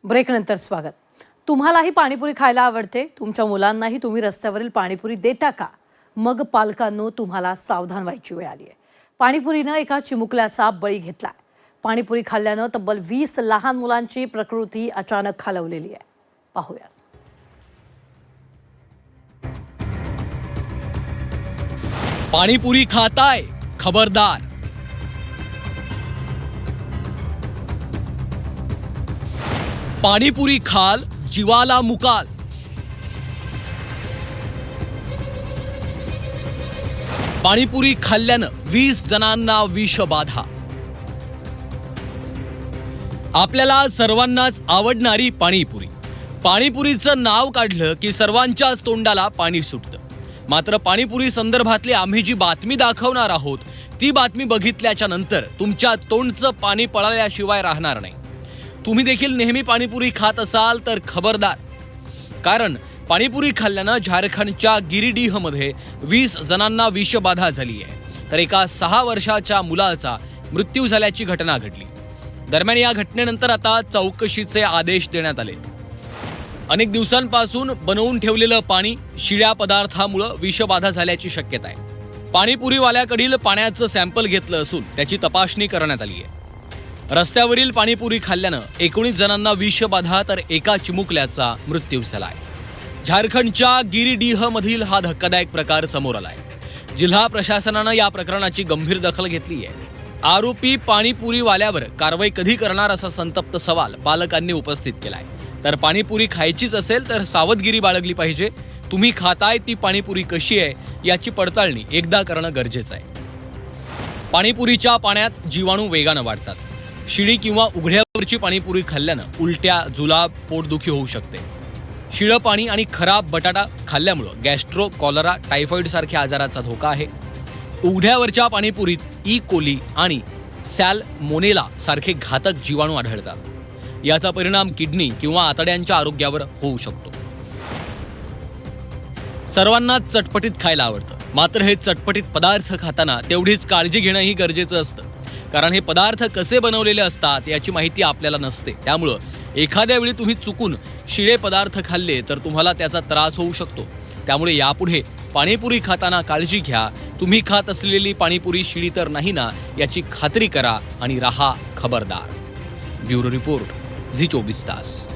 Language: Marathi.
ब्रेकनंतर स्वागत। तुम्हालाही पाणीपुरी खायला आवडते? तुमच्या मुलांनाही तुम्ही रस्त्यावरील पाणीपुरी देता का? मग पालकांनो, तुम्हाला सावधान व्हायची वेळ आली आहे। पाणीपुरीनं एका चिमुकल्याचा बळी घेतलाय। पाणीपुरी खाल्ल्यानं तब्बल 20 लहान मुलांची प्रकृती अचानक खालवलेली आहे। पाहूया। पाणीपुरी खाताय, खबरदार। पाणीपुरी खाल, जीवाला मुकाल। पाणीपुरी खाल्ल्यानं 20 जणांना विषबाधा। आपल्याला सर्वांनाच आवडणारी पाणीपुरी। पाणीपुरीचं नाव काढलं की सर्वांच्याच तोंडाला पाणी सुटतं। मात्र पाणीपुरी संदर्भातली आम्ही जी बातमी दाखवणार आहोत ती बातमी बघितल्याच्या नंतर तुमच्या तोंडचं पाणी पळाल्याशिवाय राहणार नाही। तुम्ही देखील नेहमी पाणीपुरी खात असाल तर खबरदार, कारण पाणीपुरी खाल्ल्यानं झारखंडच्या गिरिडीहमध्ये 20 जणांना विषबाधा झाली आहे, तर एका 6 वर्षाच्या मुलाचा मृत्यू झाल्याची घटना घडली। दरम्यान या घटनेनंतर आता चौकशीचे आदेश देण्यात आले। अनेक दिवसांपासून बनवून ठेवलेलं पाणी शिळ्या पदार्थामुळे विषबाधा झाल्याची शक्यता आहे। पाणीपुरीवाल्याकडील पाण्याचं सॅम्पल घेतलं असून त्याची तपासणी करण्यात आली आहे। रस्त्यावरील पाणीपुरी खाल्ल्यानं 19 जणांना विषबाधा तर एका चिमुकल्याचा मृत्यू झाला आहे। झारखंडच्या गिरिडीहमधील हा धक्कादायक प्रकार समोर आलाय। जिल्हा प्रशासनानं या प्रकरणाची गंभीर दखल घेतली आहे। आरोपी पाणीपुरीवाल्यावर कारवाई कधी करणार असा संतप्त सवाल पालकांनी उपस्थित केलाय। तर पाणीपुरी खायचीच असेल तर सावधगिरी बाळगली पाहिजे। तुम्ही खाताय ती पाणीपुरी कशी आहे याची पडताळणी एकदा करणं गरजेचं आहे। पाणीपुरीच्या पाण्यात जीवाणू वेगानं वाढतात। शिळी किंवा उघड्यावरची पाणीपुरी खाल्ल्यानं उलट्या, जुलाब, पोटदुखी होऊ शकते। शिळं पाणी आणि खराब बटाटा खाल्ल्यामुळं गॅस्ट्रो, कॉलरा, टायफॉइड सारख्या आजाराचा धोका आहे। उघड्यावरच्या पाणीपुरीत ई कोली आणि सॅल्मोनेला सारखे घातक जीवाणू आढळतात। याचा परिणाम किडनी किंवा आतड्यांच्या आरोग्यावर होऊ शकतो। सर्वांनाच चटपटीत खायला आवडतं, मात्र हे चटपटीत पदार्थ खाताना तेवढीच काळजी घेणंही गरजेचं असतं, कारण हे पदार्थ कसे बनवलेले असतात याची माहिती आपल्याला नसते। त्यामुळं एखाद्या वेळी तुम्ही चुकून शिळे पदार्थ खाल्ले तर तुम्हाला त्याचा त्रास होऊ शकतो। त्यामुळे यापुढे पाणीपुरी खाताना काळजी घ्या। तुम्ही खात असलेली पाणीपुरी शिळी तर नाही ना याची खात्री करा आणि राहा खबरदार। ब्युरो रिपोर्ट, झी 24 तास।